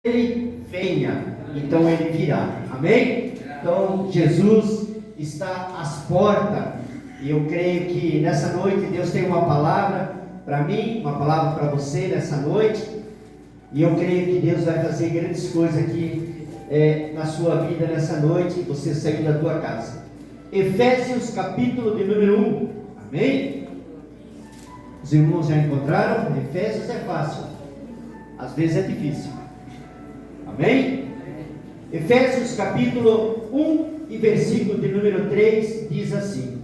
Ele venha, então Ele virá. Amém? Então Jesus está às portas. E eu creio que nessa noite Deus tem uma palavra para mim, uma palavra para você nessa noite. E eu creio que Deus vai fazer grandes coisas aqui na sua vida nessa noite, você sair da tua casa. Efésios capítulo de número 1. Amém? Os irmãos já encontraram? Efésios é fácil, às vezes é difícil. Amém? Efésios capítulo 1 e versículo de número 3 diz assim: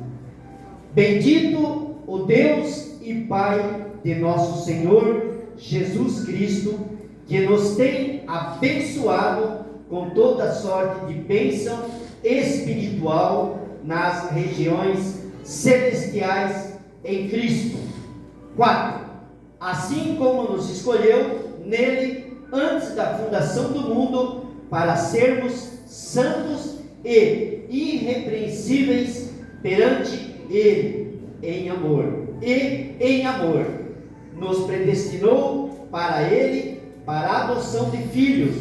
Bendito o Deus e Pai de nosso Senhor Jesus Cristo, que nos tem abençoado com toda sorte de bênção espiritual nas regiões celestiais em Cristo. 4. Assim como nos escolheu nele antes da fundação do mundo, para sermos santos e irrepreensíveis perante ele, em amor. E em amor nos predestinou para ele, para a adoção de filhos,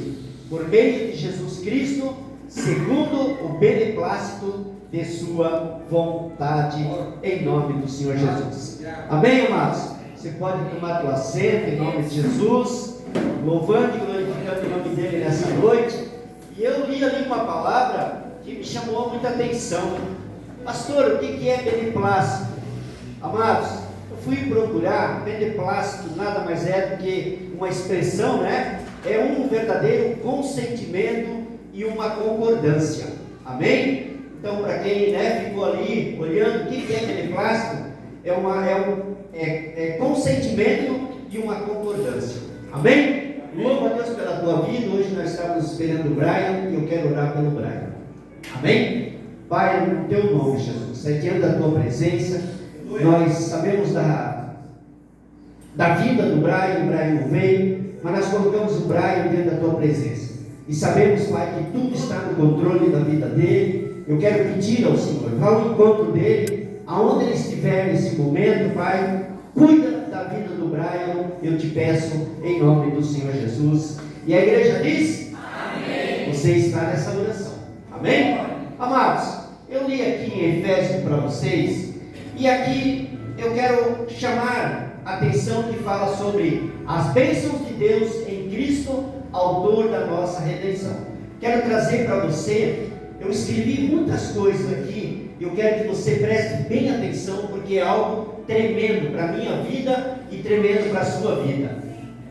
por meio de Jesus Cristo, segundo o beneplácito de sua vontade, em nome do Senhor Jesus. Amém, amados? Você pode tomar teu assento em nome de Jesus, louvando e glorificando o nome dele nessa noite. E eu li ali uma palavra que me chamou muita atenção. Pastor, o que é beneplácito? Amados, eu fui procurar. Beneplácito nada mais é do que uma expressão, né? É um verdadeiro consentimento e uma concordância. Amém? Então, para quem ficou ali olhando, o que é beneplácito? É consentimento e uma concordância. Amém? Louva a Deus pela tua vida. Hoje nós estamos esperando o Brian e eu quero orar pelo Brian. Amém? Pai, no teu nome, Jesus, diante da tua presença, nós sabemos da vida do Brian. O Brian não veio, mas nós colocamos o Brian diante da tua presença e sabemos, Pai, que tudo está no controle da vida dele. Eu quero pedir ao Senhor, vá ao encontro dele, aonde ele estiver nesse momento, Pai. Cuida da vida do Brian, eu te peço em nome do Senhor Jesus. E a igreja diz: amém. Você está nessa oração. Amém? Amados, eu li aqui em Efésios para vocês, e aqui eu quero chamar a atenção que fala sobre as bênçãos de Deus em Cristo, autor da nossa redenção. Quero trazer para você, eu escrevi muitas coisas aqui, eu quero que você preste bem atenção, porque é algo tremendo para a minha vida e tremendo para a sua vida.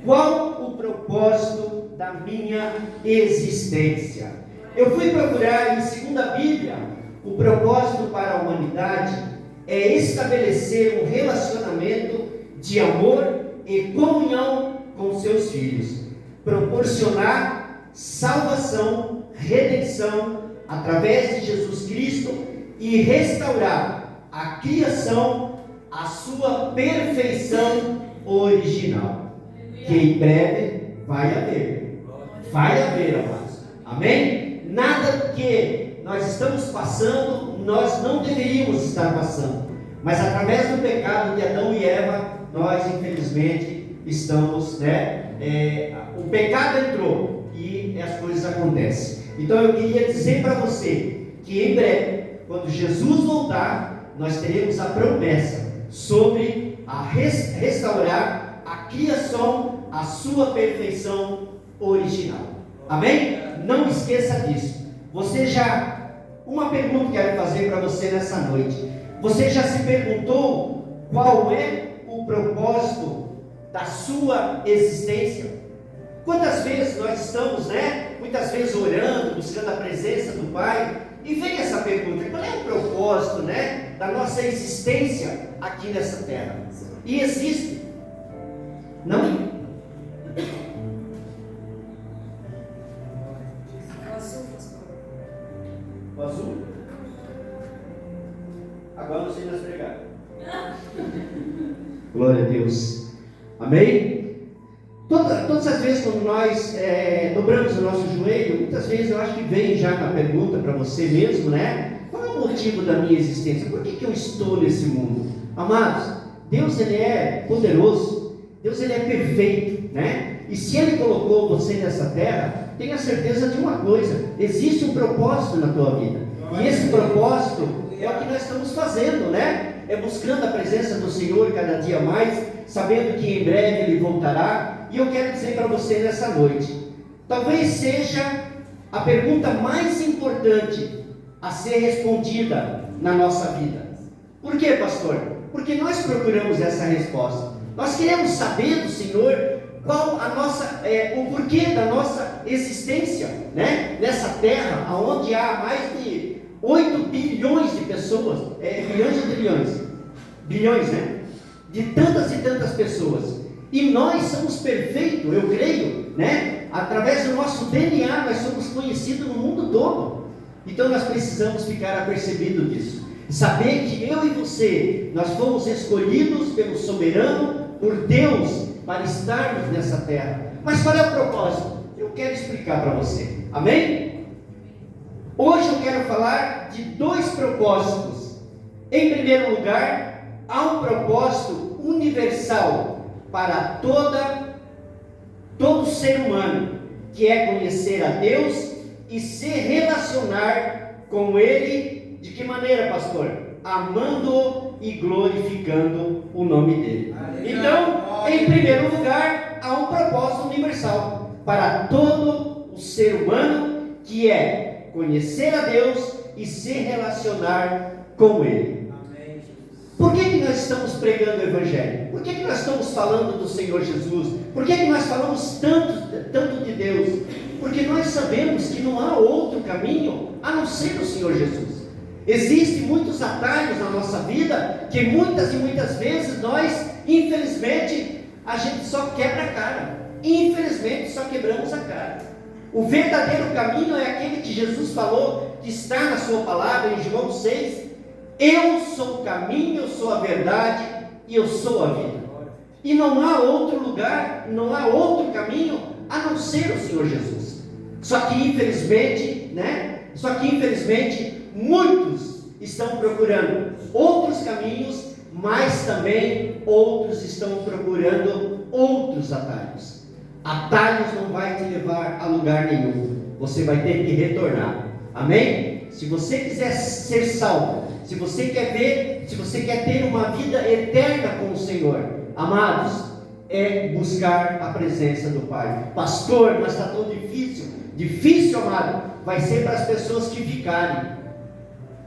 Qual o propósito da minha existência? Eu fui procurar em 2 Bíblia, o propósito para a humanidade é estabelecer um relacionamento de amor e comunhão com seus filhos, proporcionar salvação, redenção através de Jesus Cristo e restaurar a criação à sua perfeição original, que em breve vai haver, amados. Amém? Nada que nós estamos passando, nós não deveríamos estar passando, mas através do pecado de Adão e Eva, nós infelizmente estamos, o pecado entrou e as coisas acontecem. Então eu queria dizer para você que em breve, quando Jesus voltar, nós teremos a promessa sobre a restaurar a criação à sua perfeição original. Amém? Não esqueça disso. Uma pergunta que eu quero fazer para você nessa noite. Você já se perguntou qual é o propósito da sua existência? Quantas vezes nós estamos, muitas vezes orando, buscando a presença do Pai, e vem essa pergunta: qual é o propósito, da nossa existência aqui nessa terra? E existe? Não? O azul? Agora não sei mais pregar. Glória a Deus. Amém? Todas as vezes quando nós dobramos o nosso joelho, muitas vezes eu acho que vem já na pergunta para você mesmo, qual é o motivo da minha existência? Por que eu estou nesse mundo? Amados, Deus ele é poderoso, Deus ele é perfeito, E se Ele colocou você nessa terra, tenha certeza de uma coisa: existe um propósito na tua vida. E esse propósito é o que nós estamos fazendo, né? É buscando a presença do Senhor cada dia mais, sabendo que em breve Ele voltará. E eu quero dizer para você nessa noite, talvez seja a pergunta mais importante a ser respondida na nossa vida. Por quê, pastor? Porque nós procuramos essa resposta. Nós queremos saber do Senhor qual a nossa, o porquê da nossa existência, né? Nessa terra, onde há mais de 8 bilhões de pessoas, bilhões ou trilhões? Bilhões, né? De tantas e tantas pessoas. E nós somos perfeitos, eu creio, né? Através do nosso DNA, nós somos conhecidos no mundo todo. Então nós precisamos ficar apercebidos disso. Saber que eu e você, nós fomos escolhidos pelo soberano, por Deus, para estarmos nessa terra. Mas qual é o propósito? Eu quero explicar para você. Amém? Hoje eu quero falar de 2 propósitos. Em primeiro lugar, há um propósito universal para todo ser humano, que é conhecer a Deus e se relacionar com Ele. De que maneira, pastor? Amando-o e glorificando o nome dele. Então, em primeiro lugar, há um propósito universal para todo o ser humano, que é conhecer a Deus e se relacionar com Ele. Por que nós estamos pregando o Evangelho? Por que nós estamos falando do Senhor Jesus? Por que nós falamos tanto de Deus? Porque nós sabemos que não há outro caminho a não ser o Senhor Jesus. Existem muitos atalhos na nossa vida, que muitas e muitas vezes nós, infelizmente, a gente só quebra a cara. Infelizmente, só quebramos a cara. O verdadeiro caminho é aquele que Jesus falou, que está na sua palavra, em João 6. Eu sou o caminho, eu sou a verdade e eu sou a vida. E não há outro lugar, não há outro caminho a não ser o Senhor Jesus. Só que infelizmente, muitos estão procurando outros caminhos, mas também outros estão procurando outros atalhos. Atalhos não vai te levar a lugar nenhum. Você vai ter que retornar. Amém? Se você quiser ser salvo, se você quer ter uma vida eterna com o Senhor, amados, é buscar a presença do Pai. Pastor, mas está tão difícil. Difícil, amado, vai ser para as pessoas que ficarem.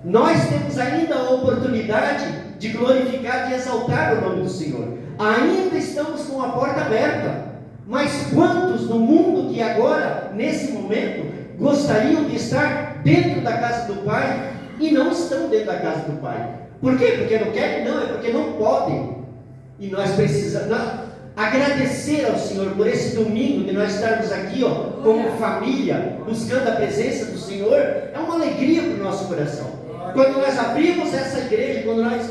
Nós temos ainda a oportunidade de glorificar, de exaltar o nome do Senhor. Ainda estamos com a porta aberta. Mas quantos no mundo que agora, nesse momento, gostariam de estar dentro da casa do Pai e não estão dentro da casa do Pai? Por quê? Porque não querem? Não, é porque não podem. E nós precisamos agradecer ao Senhor por esse domingo, de nós estarmos aqui, como família, buscando a presença do Senhor. É uma alegria para o nosso coração. Quando nós abrimos essa igreja, quando nós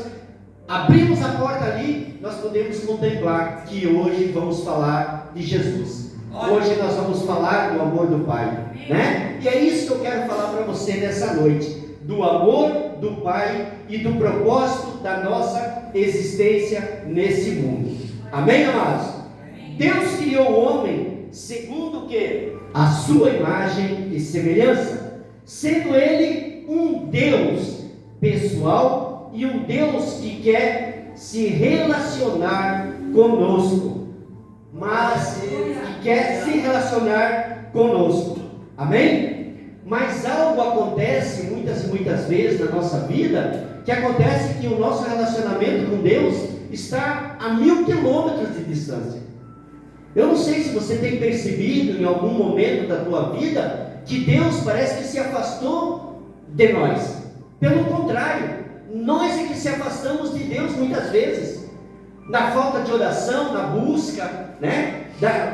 abrimos a porta ali, nós podemos contemplar que hoje vamos falar de Jesus. Hoje nós vamos falar do amor do Pai, né? E é isso que eu quero falar para você nessa noite. Do amor do Pai e do propósito da nossa existência nesse mundo. Amém, amados? Deus criou o homem segundo o quê? A sua imagem e semelhança, sendo ele um Deus pessoal e um Deus que quer se relacionar conosco, mas que quer se relacionar conosco. Amém? Mas algo acontece muitas e muitas vezes na nossa vida, que acontece que o nosso relacionamento com Deus está a 1000 quilômetros de distância. Eu não sei se você tem percebido em algum momento da tua vida que Deus parece que se afastou de nós. Pelo contrário, nós é que se afastamos de Deus muitas vezes, na falta de oração, na busca, né?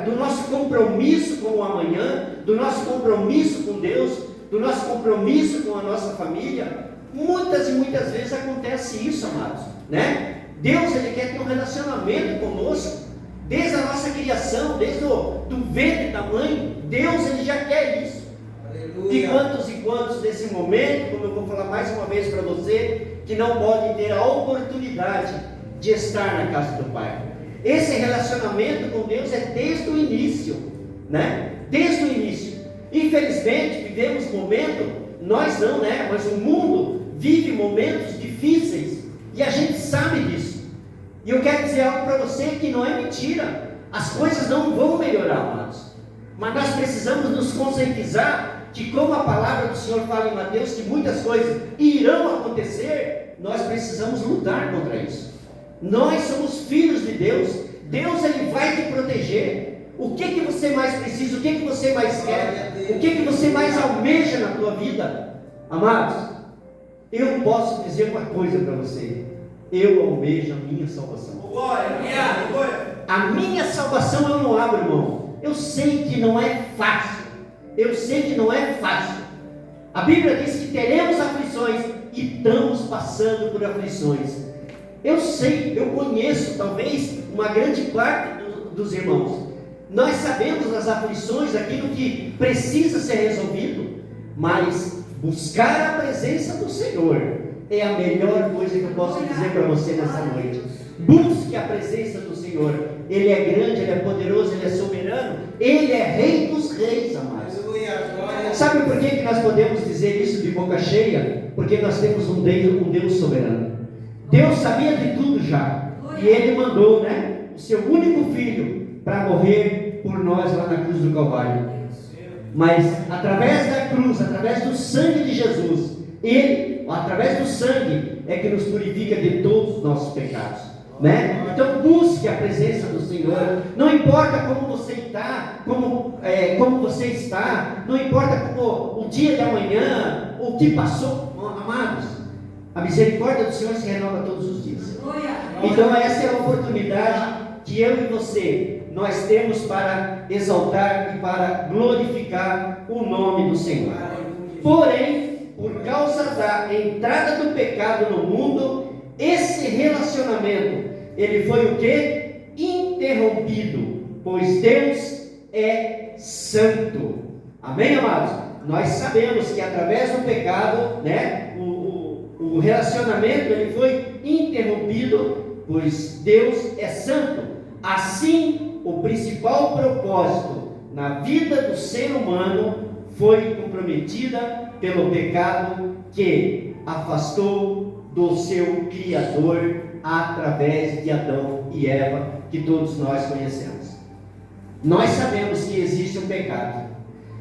Do nosso compromisso com o amanhã, do nosso compromisso com Deus, do nosso compromisso com a nossa família. Muitas e muitas vezes acontece isso, amados, né? Deus, Ele quer ter um relacionamento conosco, desde a nossa criação, desde do ventre da mãe. Deus, Ele já quer isso. Aleluia. E quantos nesse momento, como eu vou falar mais uma vez para você, que não podem ter a oportunidade de estar na casa do Pai. Esse relacionamento com Deus é desde o início, né? Desde o início. Infelizmente, vivemos momentos, nós não, né? Mas o mundo vive momentos difíceis, e a gente sabe disso. E eu quero dizer algo para você que não é mentira. As coisas não vão melhorar, amados. Mas nós precisamos nos conscientizar de como a palavra do Senhor fala em Mateus, que muitas coisas irão acontecer. Nós precisamos lutar contra isso. Nós somos filhos de Deus. Deus, Ele vai te proteger. O que você mais precisa? O que você mais quer? O que você mais almeja na tua vida? Amados, eu posso dizer uma coisa para você. Eu almejo a minha salvação. A minha salvação eu não abro mão. Eu sei que não é fácil. Eu sei que não é fácil. A Bíblia diz que teremos aflições e estamos passando por aflições. Eu sei, eu conheço talvez uma grande parte dos irmãos. Nós sabemos as aflições, aquilo que precisa ser resolvido, mas buscar a presença do Senhor é a melhor coisa que eu posso dizer para você nessa noite. Busque a presença do Senhor. Ele é grande, Ele é poderoso, Ele é soberano, Ele é Rei dos reis, amados. Sabe por que nós podemos dizer isso de boca cheia? Porque nós temos um Deus soberano. Deus sabia de tudo já, e Ele mandou, né, o seu único filho para morrer por nós lá na cruz do Calvário. Mas através da cruz, através do sangue de Jesus, Ele, através do sangue, é que nos purifica de todos os nossos pecados, né? Então busque a presença do Senhor. Não importa como você está, como você está, não importa como o dia de amanhã, o que passou, amados, a misericórdia do Senhor se renova todos os dias. Então essa é a oportunidade que eu e você, nós temos para exaltar e para glorificar o nome do Senhor. Porém, por causa da entrada do pecado no mundo, esse relacionamento, ele foi o quê? Interrompido, pois Deus é santo. Amém, amados? Nós sabemos que através do pecado, né, o relacionamento ele foi interrompido, pois Deus é santo. Assim, o principal propósito na vida do ser humano foi comprometida pelo pecado que afastou do seu Criador através de Adão e Eva, que todos nós conhecemos. Nós sabemos que existe um pecado.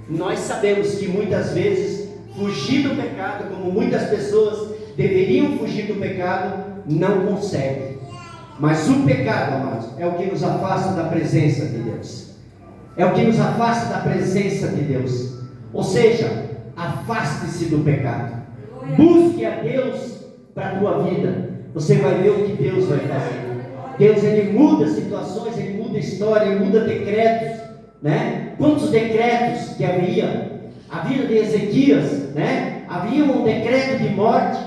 Nós sabemos que muitas vezes fugir do pecado, como muitas pessoas deveriam fugir do pecado, não conseguem. Mas o pecado, amados, é o que nos afasta da presença de Deus. É o que nos afasta da presença de Deus. Ou seja, afaste-se do pecado. Busque a Deus para a tua vida. Você vai ver o que Deus vai fazer. Deus, Ele muda situações, Ele muda história, Ele muda decretos, né? Quantos decretos que havia? A vida de Ezequias, né? Havia um decreto de morte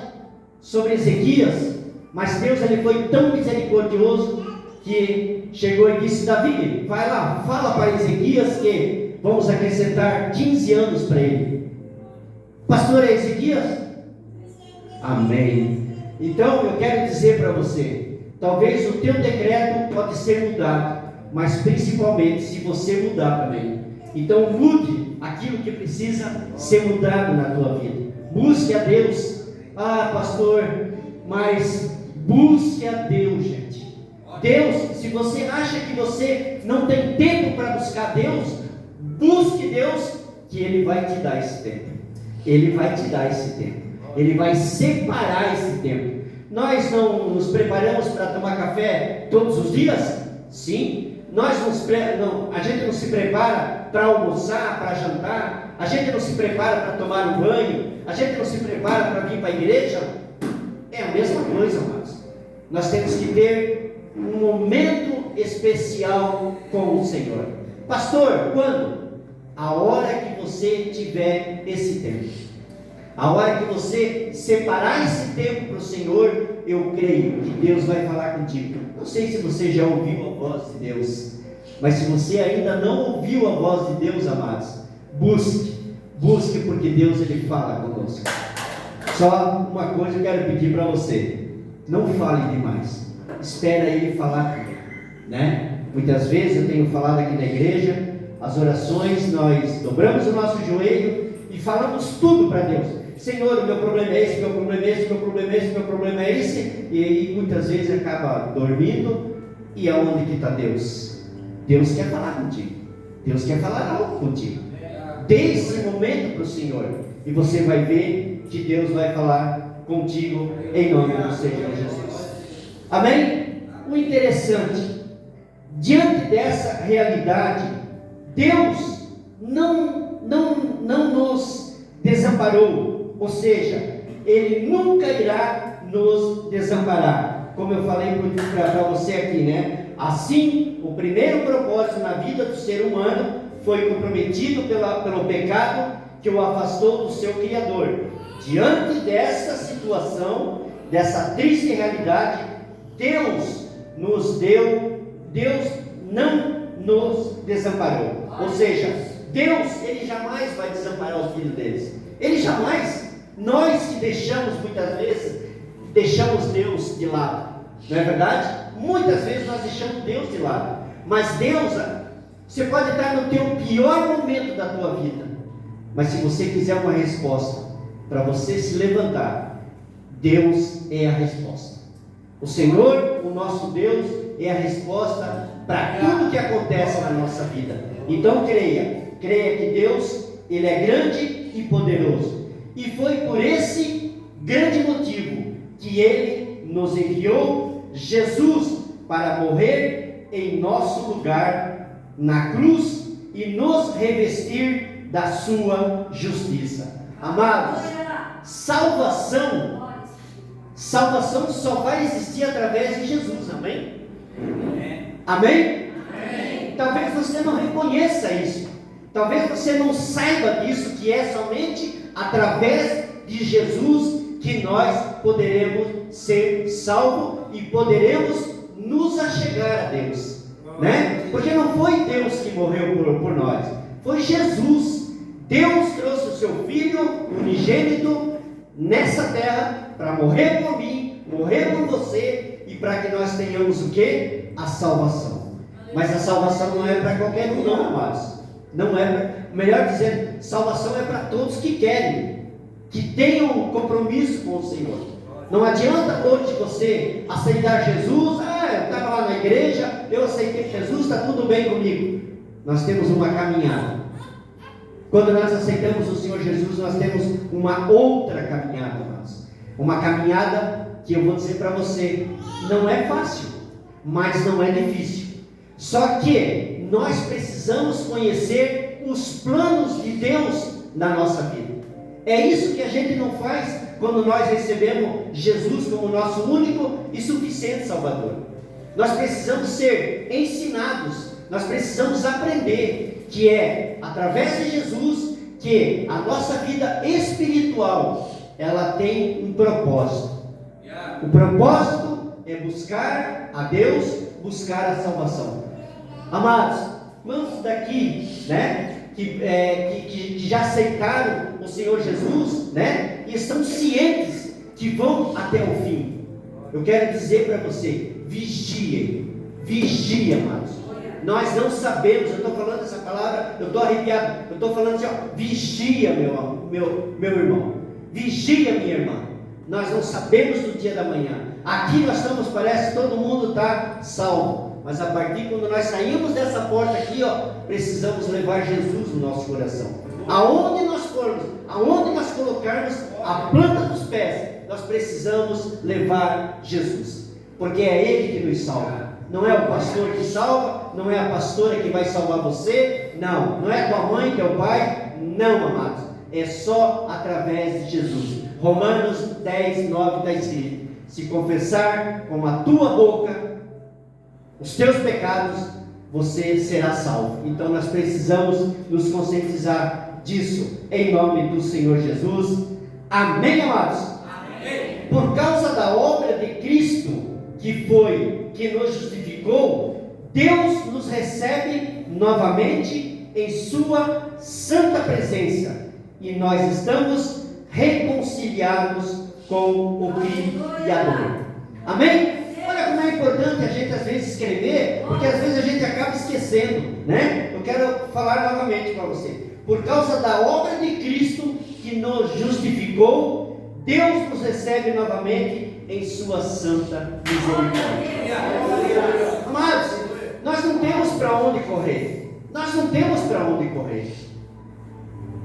sobre Ezequias, mas Deus, Ele foi tão misericordioso que chegou e disse: Davi, vai lá, fala para Ezequias que vamos acrescentar 15 anos para ele. Pastor, é Ezequias? Amém. Então eu quero dizer para você, talvez o teu decreto pode ser mudado, mas principalmente se você mudar também. Então mude aquilo que precisa ser mudado na tua vida. Busque a Deus. Ah, pastor, mas busque a Deus, gente. Deus, se você acha que você não tem tempo para buscar Deus, busque Deus, que Ele vai te dar esse tempo. Ele vai te dar esse tempo. Ele vai separar esse tempo. Nós não nos preparamos para tomar café todos os dias? Sim. A gente não se prepara para almoçar, para jantar. A gente não se prepara para tomar um banho. A gente não se prepara para vir para a igreja. É a mesma coisa, amados. Nós temos que ter um momento especial com o Senhor. Pastor, quando? A hora que você tiver esse tempo. A hora que você separar esse tempo para o Senhor, eu creio que Deus vai falar contigo. Não sei se você já ouviu a voz de Deus, mas se você ainda não ouviu a voz de Deus, amados, busque porque Deus, Ele fala conosco. Só uma coisa eu quero pedir para você: não fale demais, espera Ele falar primeiro. né? Muitas vezes eu tenho falado aqui na igreja, as orações, nós dobramos o nosso joelho e falamos tudo para Deus. Senhor, o meu problema é esse, meu problema é esse, meu problema é esse, meu problema é esse. E aí muitas vezes acaba dormindo. E aonde que está Deus? Deus quer falar contigo. Deus quer falar algo contigo. Dê esse momento para o Senhor. E você vai ver que Deus vai falar contigo em nome do Senhor Jesus. Amém? O interessante, diante dessa realidade, Deus não nos desamparou. Ou seja, Ele nunca irá nos desamparar. Como eu falei para você aqui, né? Assim, o primeiro propósito na vida do ser humano foi comprometido pelo pecado que o afastou do seu Criador. Diante dessa situação, dessa triste realidade, Deus não nos desamparou. Ou seja, Deus, Ele jamais vai desamparar os filhos deles. Ele jamais. Nós que deixamos muitas vezes, deixamos Deus de lado. Não é verdade? Muitas vezes nós deixamos Deus de lado. Mas Deus, você pode estar no teu pior momento da tua vida, mas se você quiser uma resposta para você se levantar, Deus é a resposta. O Senhor, o nosso Deus, é a resposta para tudo que acontece na nossa vida. Então creia que Deus, Ele é grande e poderoso. E foi por esse grande motivo que Ele nos enviou Jesus para morrer em nosso lugar na cruz e nos revestir da sua justiça. Amados, salvação só vai existir através de Jesus, amém? Amém? Talvez você não reconheça isso, talvez você não saiba disso, que é somente através de Jesus que nós poderemos ser salvos e poderemos nos achegar a Deus, né? Porque não foi Deus que morreu por nós, foi Jesus. Deus trouxe o seu Filho unigênito nessa terra para morrer por mim, morrer por você, e para que nós tenhamos o que? A salvação. Mas a salvação não é para qualquer um, não, amados. Não é, melhor dizendo, salvação é para todos que querem, que tenham um compromisso com o Senhor. Não adianta hoje você aceitar Jesus. Eu estava lá na igreja, eu aceitei Jesus, está tudo bem comigo. Nós temos uma caminhada. Quando nós aceitamos o Senhor Jesus, nós temos uma outra caminhada, irmãos. Uma caminhada que eu vou dizer para você, não é fácil, mas não é difícil. Só que nós precisamos conhecer os planos de Deus na nossa vida. É isso que a gente não faz quando nós recebemos Jesus como nosso único e suficiente Salvador. Nós precisamos ser ensinados, nós precisamos aprender que é através de Jesus que a nossa vida espiritual, ela tem um propósito. O propósito é buscar a Deus, buscar a salvação. Amados, quantos daqui, né, que já aceitaram o Senhor Jesus, né, e estão cientes que vão até o fim? Eu quero dizer para você, vigie, amados. Nós não sabemos, eu estou falando essa palavra, eu estou arrepiado, eu estou falando assim, vigia, meu irmão, vigia, minha irmã. Nós não sabemos do dia da manhã. Aqui nós estamos, parece que todo mundo está salvo. Mas a partir quando nós saímos dessa porta aqui, precisamos levar Jesus no nosso coração. Aonde nós formos, aonde nós colocarmos a planta dos pés, nós precisamos levar Jesus. Porque é Ele que nos salva. Não é o pastor que salva, não é a pastora que vai salvar você, não é a tua mãe que é o pai, não, amados. É só através de Jesus. Romanos 10, 9 está escrito: se confessar com a tua boca os teus pecados, você será salvo. Então nós precisamos nos conscientizar disso, em nome do Senhor Jesus. Amém, amados? Amém. Por causa da obra de Cristo, que nos justificou, Deus nos recebe novamente em sua santa presença, e nós estamos reconciliados com o Criador. Amém? Olha como é importante a gente às vezes escrever Porque às vezes a gente acaba esquecendo, né? Eu quero falar novamente para você. Por causa da obra de Cristo que nos justificou, Deus nos recebe novamente em sua santa misericórdia. Amados, nós não temos para onde correr. Nós não temos para onde correr.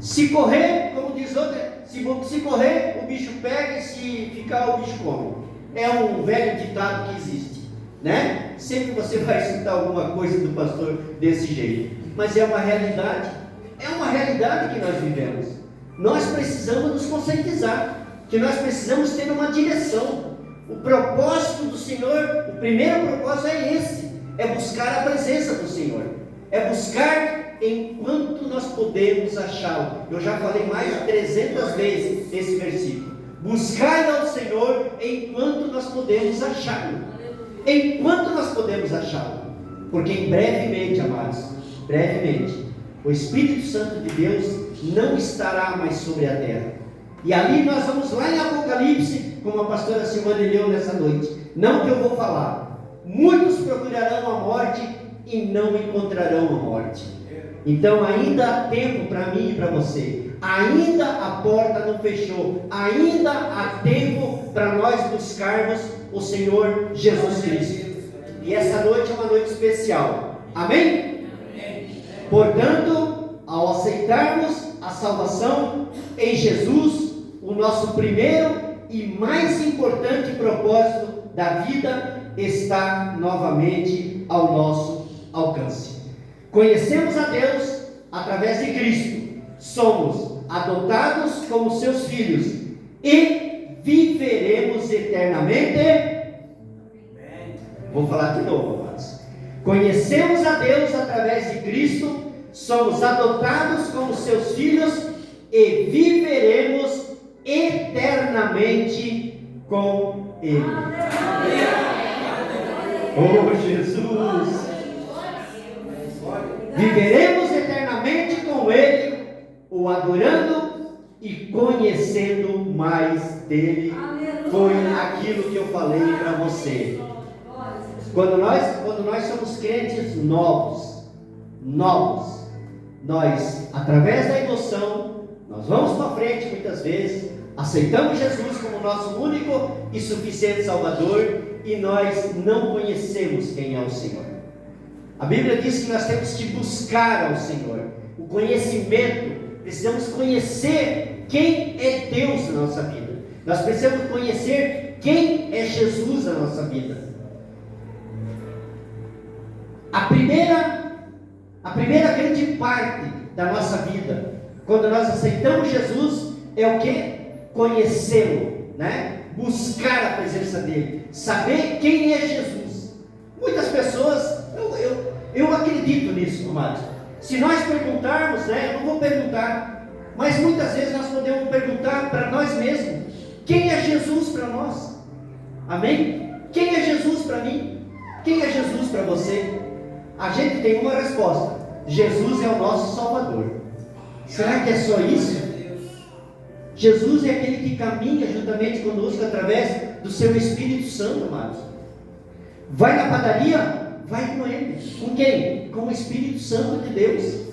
Se correr, como diz outra, se correr, o bicho pega, e se ficar, o bicho come. É um velho ditado que existe, né? Sempre você vai citar alguma coisa do pastor desse jeito. Mas é uma realidade. É uma realidade que nós vivemos. Nós precisamos nos conscientizar que nós precisamos ter uma direção. O propósito do Senhor, o primeiro propósito é esse: é buscar a presença do Senhor, é buscar enquanto nós podemos achá-lo. Eu já falei mais de 300 vezes esse versículo. Buscar ao Senhor enquanto nós podemos achá-lo. Enquanto nós podemos achá-lo. Porque em brevemente, amados, brevemente, o Espírito Santo de Deus não estará mais sobre a terra. E ali nós vamos lá em Apocalipse, como a pastora Simone leu nessa noite. Não que eu vou falar. Muitos procurarão a morte e não encontrarão a morte. Então ainda há tempo para mim e para você. Ainda a porta não fechou. Ainda há tempo para nós buscarmos o Senhor Jesus Cristo. E essa noite é uma noite especial. Amém? Portanto, ao aceitarmos a salvação em Jesus, o nosso primeiro e mais importante propósito da vida está novamente ao nosso alcance. Conhecemos a Deus através de Cristo, somos adotados como seus filhos e viveremos eternamente. Vou falar de novo, amados. Conhecemos a Deus através de Cristo, somos adotados como seus filhos e viveremos eternamente com Ele. Oh Jesus! Viveremos eternamente com Ele, o adorando e conhecendo mais dele. Foi aquilo que eu falei para você. Quando nós somos crentes novos, nós, através da emoção, nós vamos para frente muitas vezes, aceitamos Jesus como nosso único e suficiente Salvador, e nós não conhecemos quem é o Senhor. A Bíblia diz que nós temos que buscar ao Senhor, o conhecimento. Precisamos conhecer quem é Deus na nossa vida. Nós precisamos conhecer quem é Jesus na nossa vida. A primeira grande parte da nossa vida, quando nós aceitamos Jesus, é o que? Conhecê-lo, né? Buscar a presença dele, saber quem é Jesus. Muitas pessoas, eu acredito nisso, amados. Se nós perguntarmos, né? Eu não vou perguntar, mas muitas vezes nós podemos perguntar para nós mesmos: quem é Jesus para nós? Amém? Quem é Jesus para mim? Quem é Jesus para você? A gente tem uma resposta: Jesus é o nosso Salvador. Será que é só isso? Jesus é aquele que caminha juntamente conosco através do seu Espírito Santo, amados. Vai na padaria? Vai com ele. Com quem? Com o Espírito Santo de Deus.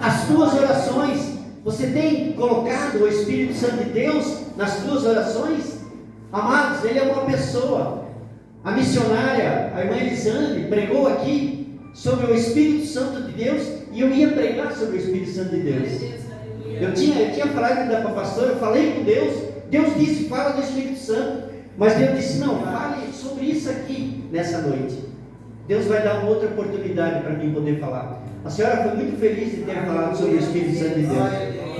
As tuas orações, você tem colocado o Espírito Santo de Deus nas tuas orações? Amados, ele é uma pessoa. A missionária, a irmã Elisane, pregou aqui sobre o Espírito Santo de Deus, e eu ia pregar sobre o Espírito Santo de Deus. Eu tinha falado para a pastora, eu falei com Deus. Deus disse: fala do Espírito Santo. Mas Deus disse: não, fale sobre isso aqui nessa noite. Deus vai dar uma outra oportunidade para mim poder falar. A senhora foi muito feliz de ter falado sobre o Espírito Santo de Deus.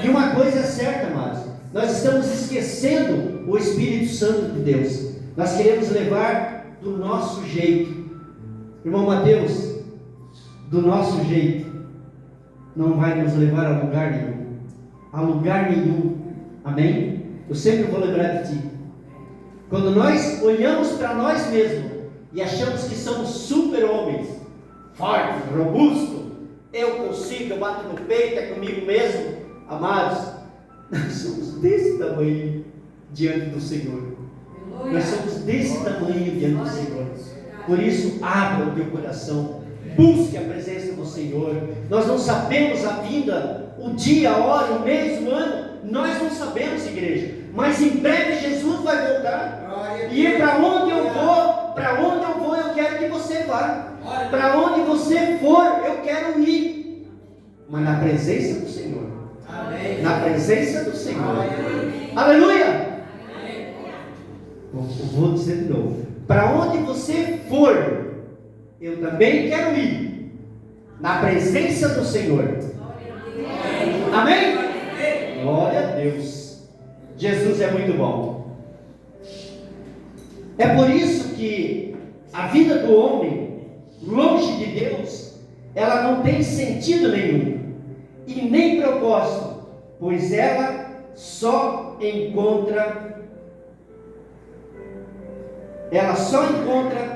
E uma coisa é certa, amados: nós estamos esquecendo o Espírito Santo de Deus. Nós queremos levar do nosso jeito. Irmão Mateus, do nosso jeito não vai nos levar a lugar nenhum. A lugar nenhum. Amém? Eu sempre vou lembrar de ti. Quando nós olhamos para nós mesmos e achamos que somos super-homens, fortes, robustos, eu consigo, eu bato no peito, é comigo mesmo. Amados, nós somos desse tamanho diante do Senhor. Nós somos desse tamanho diante do Senhor. Por isso, abra o teu coração, busque a presença do Senhor. Nós não sabemos a vinda, o dia, a hora, o mês, o ano, nós não sabemos, igreja, mas em breve Jesus vai voltar. E para onde eu vou, eu quero que você vá. Para onde você for, eu quero ir, mas na presença do Senhor. Na presença do Senhor. Aleluia! Vou dizer de novo. Para onde você for, eu também quero ir, na presença do Senhor. Amém? Glória a Deus. Jesus é muito bom. É por isso que a vida do homem, longe de Deus, ela não tem sentido nenhum e nem propósito, pois ela só encontra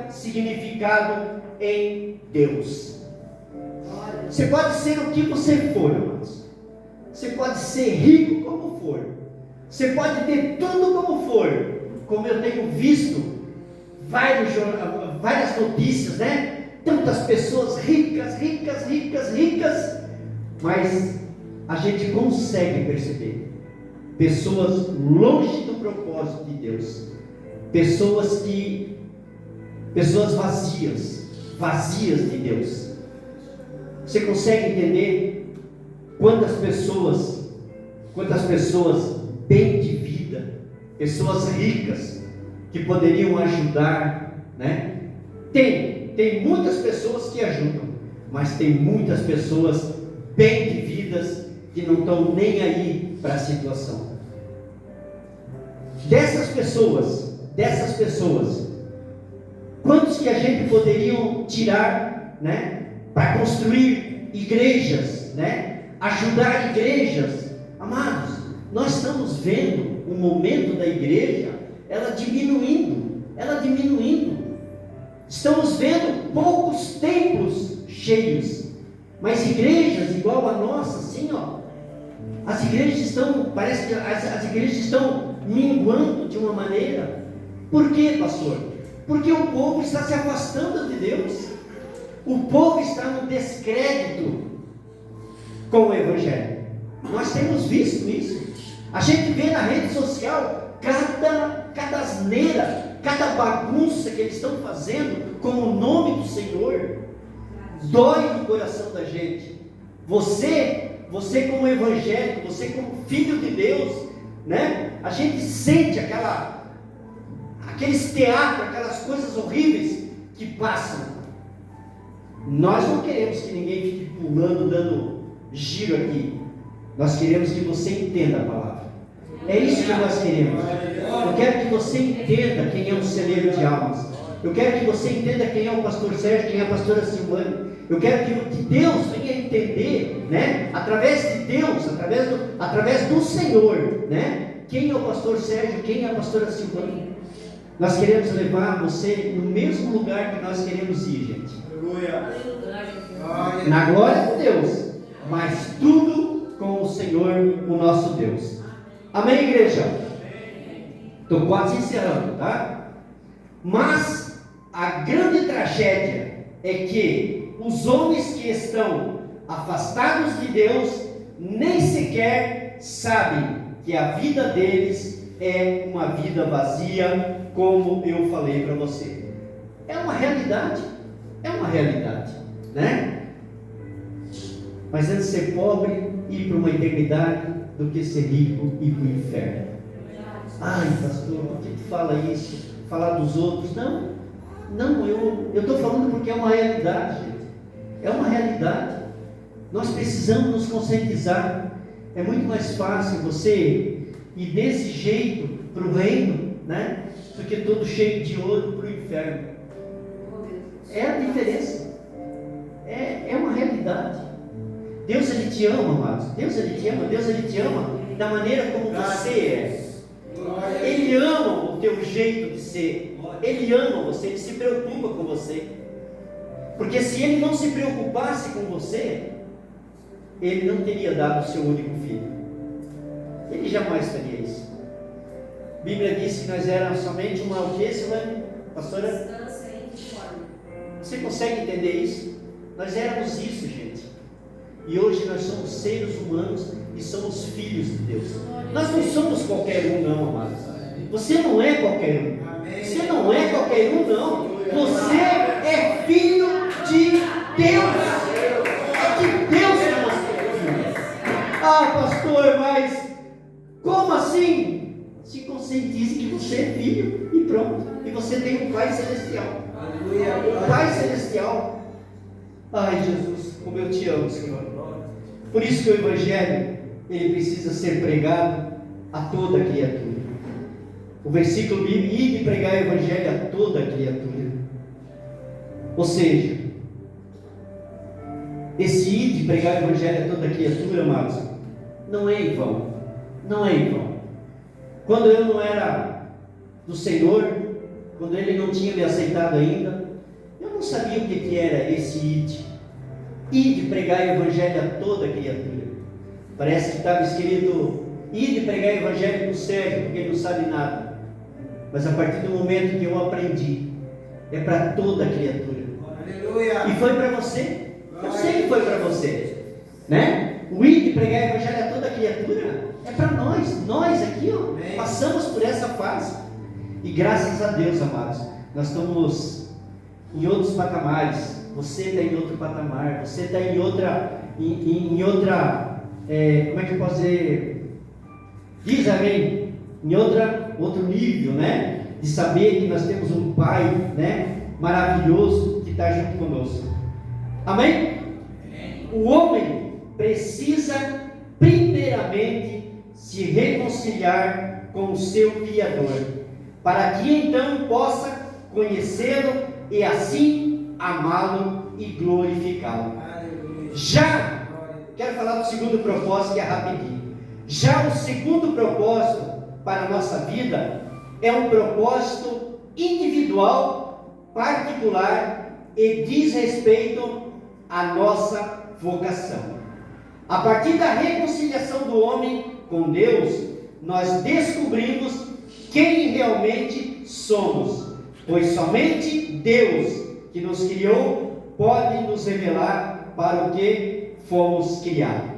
significado em Deus. Você pode ser o que você for, amados. Você pode ser rico como for. Você pode ter tudo como for. Como eu tenho visto várias notícias, né? Tantas pessoas ricas, mas a gente consegue perceber pessoas longe do propósito de Deus. Pessoas vazias de Deus. Você consegue entender quantas pessoas bem de vida, pessoas ricas que poderiam ajudar, né? Tem muitas pessoas que ajudam, mas tem muitas pessoas bem de vidas que não estão nem aí para a situação. Dessas pessoas, quantos que a gente poderia tirar, né, para construir igrejas, né, ajudar igrejas? Amados, nós estamos vendo o momento da igreja, ela diminuindo. Estamos vendo poucos templos cheios, mas igrejas igual a nossa, assim, ó, parece que as igrejas estão minguando de uma maneira. Por quê, pastor? Porque o povo está se afastando de Deus. O povo está no descrédito com o Evangelho. Nós temos visto isso. A gente vê na rede social cada asneira, cada bagunça que eles estão fazendo com o nome do Senhor. Dói no coração da gente. Você como evangélico, você como filho de Deus, né? A gente sente aqueles teatros, aquelas coisas horríveis que passam. Nós não queremos que ninguém fique pulando, dando giro aqui. Nós queremos que você entenda a palavra. É isso que nós queremos. Eu quero que você entenda quem é um celeiro de almas. Eu quero que você entenda quem é o pastor Sérgio, quem é a pastora Silvane. Eu quero que Deus venha entender, né? Através de Deus, através do Senhor, né? Quem é o pastor Sérgio, quem é a pastora Silvane. Nós queremos levar você no mesmo lugar que nós queremos ir, gente. Na glória de Deus, mas tudo com o Senhor, o nosso Deus. Amém, igreja? Estou quase encerrando, tá? Mas a grande tragédia é que os homens que estão afastados de Deus nem sequer sabem que a vida deles é uma vida vazia, como eu falei para você. É uma realidade, né? Mas antes ser pobre e ir para uma eternidade do que ser rico e ir para o inferno. Ai, pastor, por que tu fala isso? Falar dos outros? Não, eu estou falando porque é uma realidade, gente. É uma realidade. Nós precisamos nos conscientizar. É muito mais fácil você ir desse jeito para o reino, né? Do que todo cheio de ouro para o inferno. É a diferença. É uma realidade. Deus, Ele te ama, amados. Deus, Ele te ama da maneira como você é. Ele ama o teu jeito de ser. Ele ama você, Ele se preocupa com você. Porque se Ele não se preocupasse com você, Ele não teria dado o seu único filho. Ele jamais faria isso. A Bíblia diz que nós éramos somente uma, o que, Silvane? Pastora? Você consegue entender isso? Nós éramos isso, gente. E hoje nós somos seres humanos e somos filhos de Deus. Nós não somos qualquer um, não, amados. Você não é qualquer um. Você não é qualquer um, não. Você é filho de Deus. É de Deus que você é filho. Ah, pastor, mas como assim? Se conscientize que você é filho e pronto. E você tem um Pai Celestial. O Pai Celestial. Ai, Jesus, como eu te amo, Senhor. Por isso que o Evangelho, ele precisa ser pregado a toda criatura. O versículo bíblico, ide pregar o Evangelho a toda criatura. Ou seja, esse ide pregar o Evangelho a toda criatura, amados, não é em vão. Não é em vão. Quando eu não era do Senhor, quando Ele não tinha me aceitado ainda, eu não sabia o que era esse ide. Ide pregar o Evangelho a toda criatura. Parece que estava escrito, ide pregar o Evangelho para o Sérgio, porque ele não sabe nada. Mas a partir do momento que eu aprendi, é para toda criatura. Aleluia. E foi para você. Eu sei que foi para você, né? O ide pregar o Evangelho a toda criatura é para nós. Nós aqui, ó, passamos por essa fase. E graças a Deus, amados, nós estamos em outros patamares. Você está em outro patamar. Você está em outra, como é que eu posso dizer? Diz amém. Em outro nível, né? De saber que nós temos um Pai, né? Maravilhoso que está junto conosco. Amém? O homem precisa primeiramente se reconciliar com o seu Criador, para que então possa conhecê-lo e assim amá-lo e glorificá-lo. Já, quero falar do segundo propósito, que é rapidinho. Já o segundo propósito para a nossa vida é um propósito individual, particular e diz respeito à nossa vocação. A partir da reconciliação do homem com Deus, nós descobrimos quem realmente somos, pois somente Deus, que nos criou, pode nos revelar para o que fomos criados.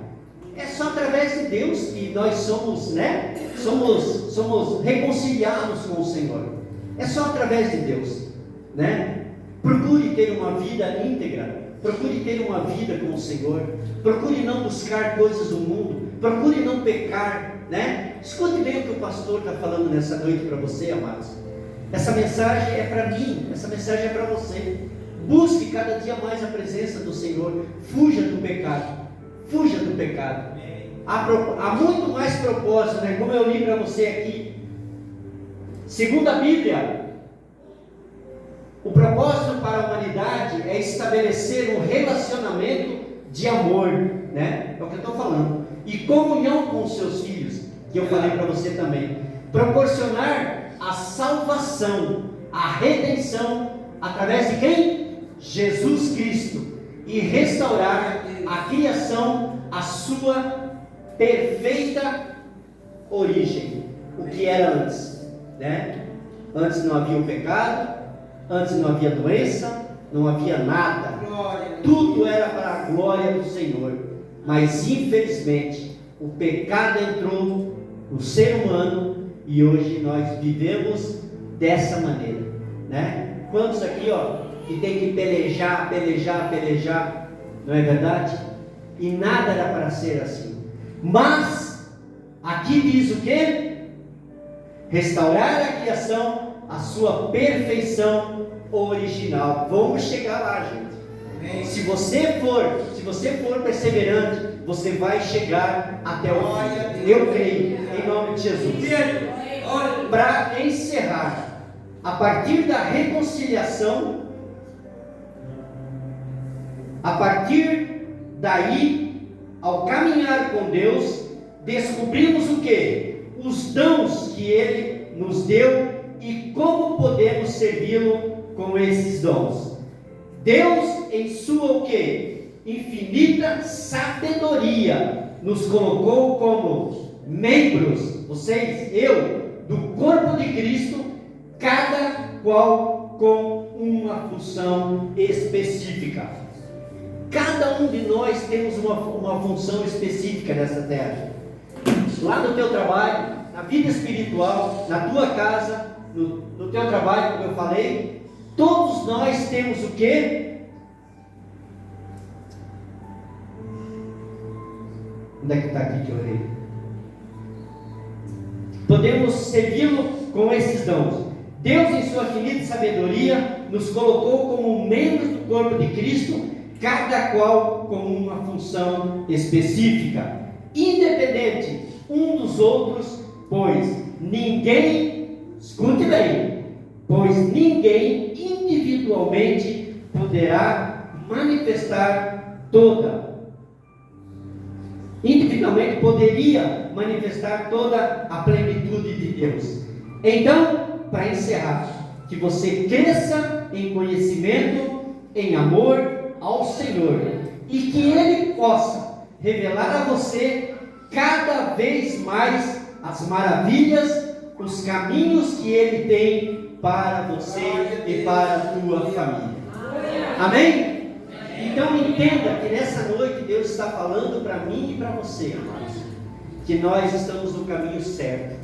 É só através de Deus que nós somos, né? Somos reconciliados com o Senhor. É só através de Deus, né? Procure ter uma vida íntegra. Procure ter uma vida com o Senhor. Procure não buscar coisas do mundo. Procure não pecar, né? Escute bem o que o pastor está falando nessa noite para você, amados. Essa mensagem é para mim. Essa mensagem é para você. Busque cada dia mais a presença do Senhor. Fuja do pecado. Fuja do pecado. Há muito mais propósito, né? Como eu li para você aqui. Segundo a Bíblia, o propósito para a humanidade é estabelecer um relacionamento de amor, né? É o que eu estou falando. E comunhão com os seus filhos, que eu falei para você também. Proporcionar a salvação, a redenção, através de quem? Jesus Cristo. E restaurar a criação à sua perfeita origem. O que era antes, né? Antes não havia o pecado. Antes não havia doença, não havia nada. Tudo era para a glória do Senhor. Mas infelizmente o pecado entrou no ser humano e hoje nós vivemos dessa maneira, né? Quantos aqui, ó, que tem que pelejar, não é verdade? E nada era para ser assim. Mas aqui diz o quê? Restaurar a criação a sua perfeição original. Vamos chegar lá, gente. Se você for perseverante, você vai chegar até o fim. Eu creio, em nome de Jesus. Para encerrar, a partir da reconciliação, a partir daí, ao caminhar com Deus, descobrimos o que? Os dons que Ele nos deu e como podemos servi-lo com esses dons. Deus, em sua o quê? Infinita sabedoria, nos colocou como membros, vocês, eu, do corpo de Cristo, cada qual com uma função específica. Cada um de nós temos uma função específica nessa terra. Lá no teu trabalho, na vida espiritual, na tua casa, no teu trabalho, como eu falei, todos nós temos o quê? Onde é que está aqui que eu errei? Podemos servi-lo com esses dons. Deus, em sua infinita sabedoria, nos colocou como membros do corpo de Cristo, cada qual com uma função específica, independente um dos outros, pois ninguém, escute bem, pois ninguém individualmente poderá individualmente poderia manifestar toda a plenitude de Deus. Então, para encerrar, que você cresça em conhecimento, em amor ao Senhor, e que Ele possa revelar a você cada vez mais as maravilhas, os caminhos que Ele tem para você e para a tua família. Amém? Então entenda que nessa noite Deus está falando para mim e para você, amados, que nós estamos no caminho certo,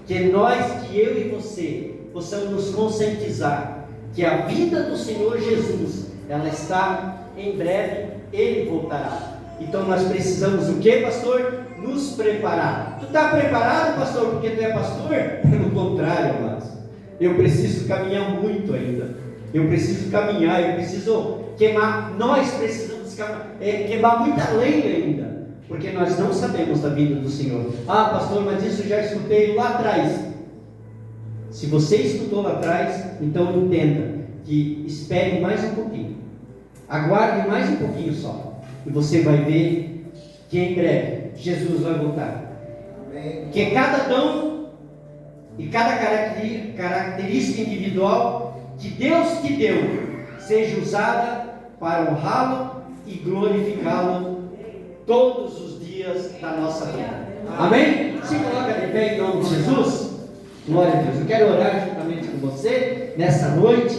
que eu e você possamos nos conscientizar que a vida do Senhor Jesus, ela está em breve, Ele voltará. Então nós precisamos o que, pastor? Nos preparar. Tu está preparado, pastor, porque tu é pastor? Pelo contrário, amados, eu preciso caminhar muito ainda. Eu preciso caminhar, eu preciso queimar, nós precisamos queimar muita lenha ainda, porque nós não sabemos da vida do Senhor. Ah, pastor, mas isso eu já escutei lá atrás. Se você escutou lá atrás, então entenda que espere mais um pouquinho, aguarde mais um pouquinho só, e você vai ver que em breve Jesus vai voltar. Amém. Que cada dom e cada característica individual que Deus te deu seja usada para honrá-lo e glorificá-lo todos os dias da nossa vida. Amém? Se coloca de pé em nome de Jesus. Glória a Deus. Eu quero orar juntamente com você nessa noite.